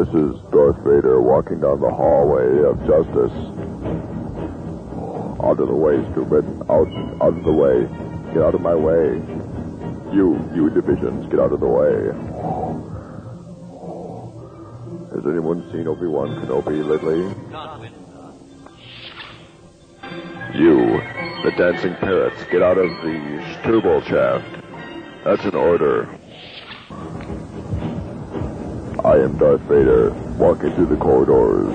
This is Darth Vader walking down the hallway of justice. Out of the way, stupid. Out of the way. Get out of my way. You divisions, get out of the way. Has anyone seen Obi-Wan Kenobi lately? You, the dancing parrots, get out of the turbo shaft. That's an order. I am Darth Vader, walking through the corridors.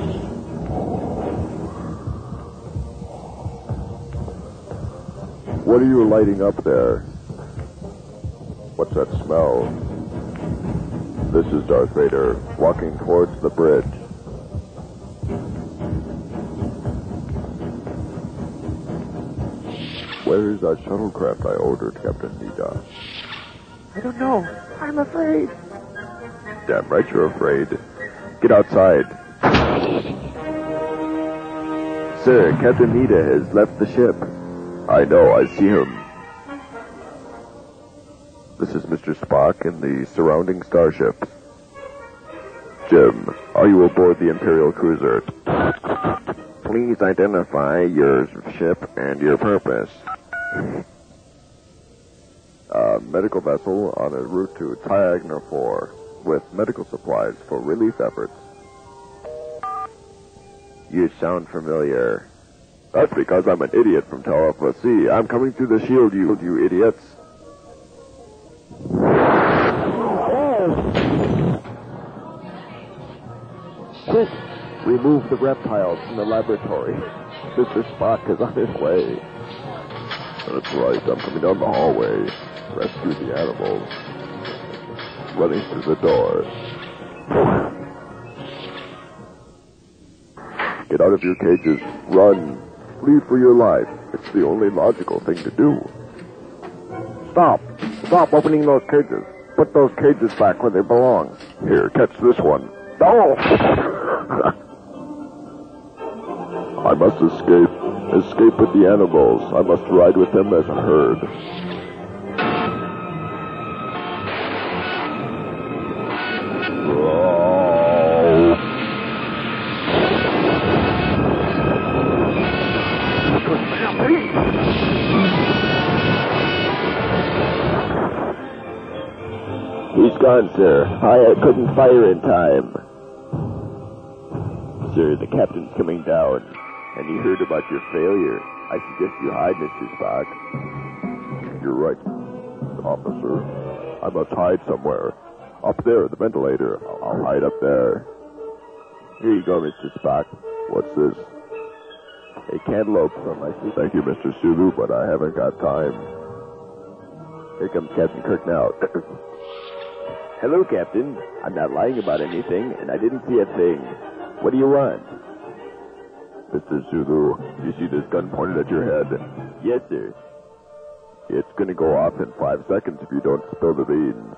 What are you lighting up there? What's that smell? This is Darth Vader, walking towards the bridge. Where is that shuttlecraft I ordered, Captain Nita? I don't know. I'm afraid. Damn right you're afraid. Get outside. Sir, Captain Nita has left the ship. I know, I see him. This is Mr. Spock and the surrounding starships. Jim, are you aboard the Imperial cruiser? Please identify your ship and your purpose. A medical vessel on a route to Diagonal 4 with medical supplies for relief efforts. You sound familiar. That's because I'm an idiot from Telepathy. I'm coming through the shield, you idiots. Quick! Remove the reptiles from the laboratory. Mr. Spock is on his way. That's right, I'm coming down the hallway. Rescue the animals. Running through the door. Get out of your cages. Run. Flee for your life. It's the only logical thing to do. Stop. Stop opening those cages. Put those cages back where they belong. Here, catch this one. No! I must escape. Escape with the animals. I must ride with them as a herd. He's gone, sir. I couldn't fire in time. Sir, the captain's coming down, and he heard about your failure. I suggest you hide, Mr. Spock. You're right, officer. I must hide somewhere. Up there, the ventilator. I'll hide up there. Here you go, Mr. Spock. What's this? A cantaloupe from my seat. Thank you, Mr. Sulu, but I haven't got time. Here comes Captain Kirk now. Hello, Captain. I'm not lying about anything, and I didn't see a thing. What do you want? Mr. Zulu, you see this gun pointed at your head? Yes, sir. It's gonna go off in 5 seconds if you don't spill the beans.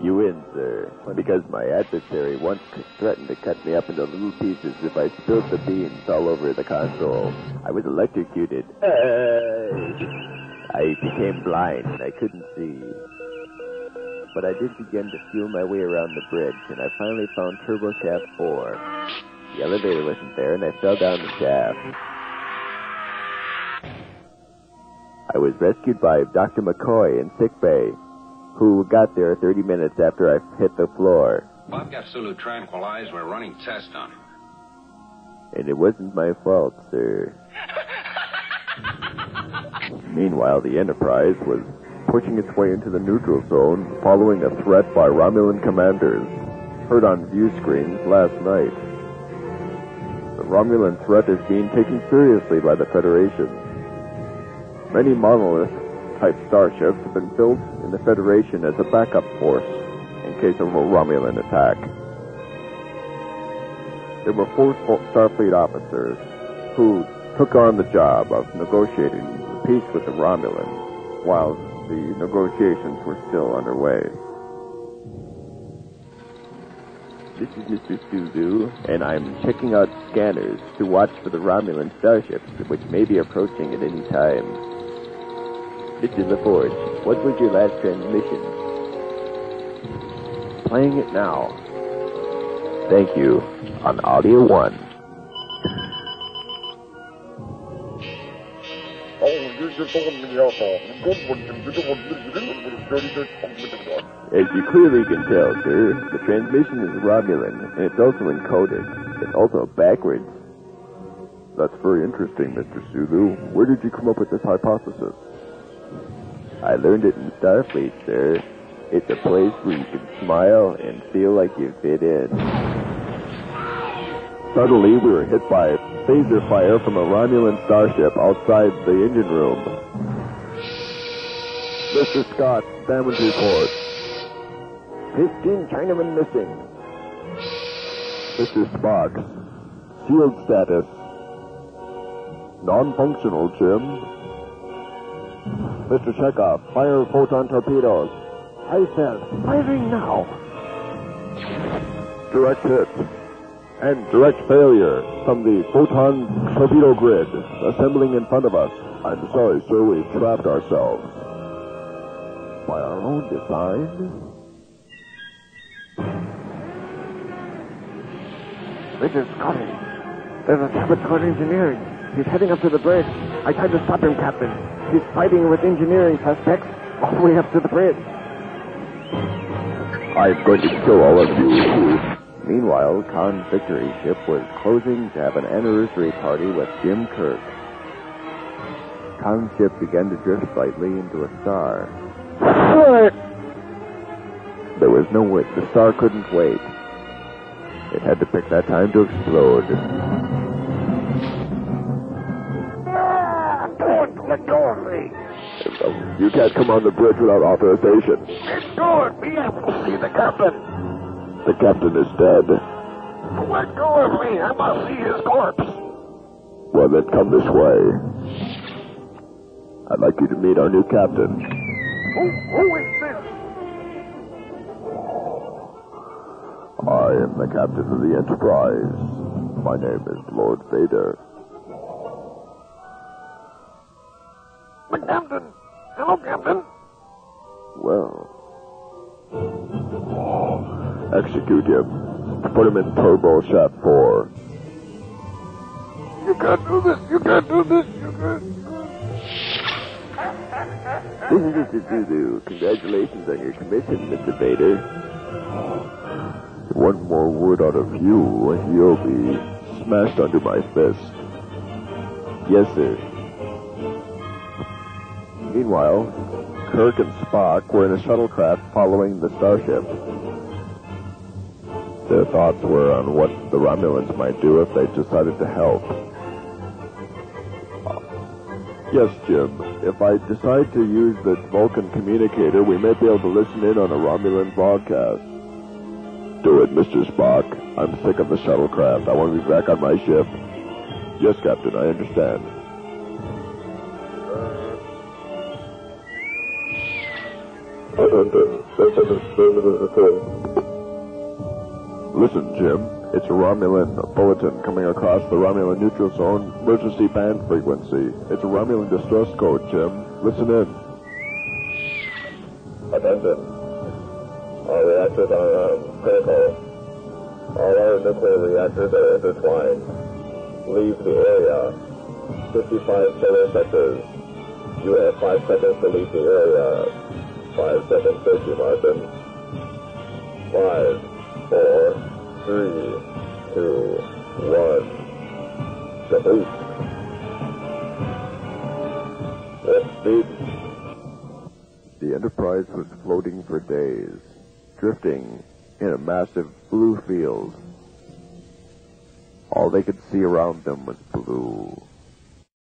You win, sir. Because my adversary once threatened to cut me up into little pieces if I spilled the beans all over the console. I was electrocuted. I became blind and I couldn't see. But I did begin to feel my way around the bridge, and I finally found Turbo Shaft 4. The elevator wasn't there, and I fell down the shaft. I was rescued by Dr. McCoy in sickbay, who got there 30 minutes after I hit the floor. Bob got Sulu tranquilized. We're running tests on him. And it wasn't my fault, sir. Meanwhile, the Enterprise was pushing its way into the neutral zone following a threat by Romulan commanders, heard on view screens last night. The Romulan threat is being taken seriously by the Federation. Many monolith-type starships have been built in the Federation as a backup force in case of a Romulan attack. There were 4 Starfleet officers who took on the job of negotiating the peace with the Romulans while the negotiations were still underway. This is Mr. Sulu, and I'm checking out scanners to watch for the Romulan starships, which may be approaching at any time. Mr. LaForge, what was your last transmission? Playing it now. Thank you. On Audio 1. As you clearly can tell, sir, the transmission is Romulan, and it's also encoded. It's also backwards. That's very interesting, Mr. Sulu. Where did you come up with this hypothesis? I learned it in Starfleet, sir. It's a place where you can smile and feel like you fit in. Suddenly, we were hit by phaser fire from a Romulan starship outside the engine room. Mr. Scott, damage report. 15 Chinamen missing. Mr. Spock, shield status. Non-functional, Jim. Mr. Chekhov, fire photon torpedoes. I said, firing now. Direct hit. And direct failure from the photon torpedo grid assembling in front of us. I'm sorry, sir, we've trapped ourselves. By our own design? This is Scotty. There's a saboteur engineering. He's heading up to the bridge. I tried to stop him, Captain. He's fighting with engineering suspects all the way up to the bridge. I'm going to kill all of you. Meanwhile, Khan's Victory ship was closing to have an anniversary party with Jim Kirk. Khan's ship began to drift slightly into a star. There was no way. The star couldn't wait. It had to pick that time to explode. Let go of me. You can't come on the bridge without authorization. Let go of me. I will see the captain. The captain is dead. Let go of me. I must see his corpse. Well, then come this way. I'd like you to meet our new captain. Who is this? I am the captain of the Enterprise. My name is Lord Vader. Captain. Hello, Captain. Well. Execute him. Put him in Turbo Shaft 4. You can't do this. You can't do this. You can't. This is Mr. Zulu. Congratulations on your commission, Mr. Vader. One more word out of you, and you'll be smashed under my fist. Yes, sir. Meanwhile, Kirk and Spock were in a shuttlecraft following the starship. Their thoughts were on what the Romulans might do if they decided to help. Yes, Jim. If I decide to use the Vulcan communicator, we may be able to listen in on a Romulan broadcast. Do it, Mr. Spock. I'm sick of the shuttlecraft. I want to be back on my ship. Yes, Captain, I understand. Listen, Jim. It's a Romulan bulletin coming across the Romulan neutral zone emergency band frequency. It's a Romulan distress code, Jim. Listen in. Attention. Our reactors are critical. All our nuclear reactors are intertwined. Leave the area. 55 solar sectors. You have 5 seconds to leave the area. 5 seconds, thank you, Martin. 5, 4, 3, 2, 1. Complete. Lift speed. The Enterprise was floating for days, drifting in a massive blue field. All they could see around them was blue.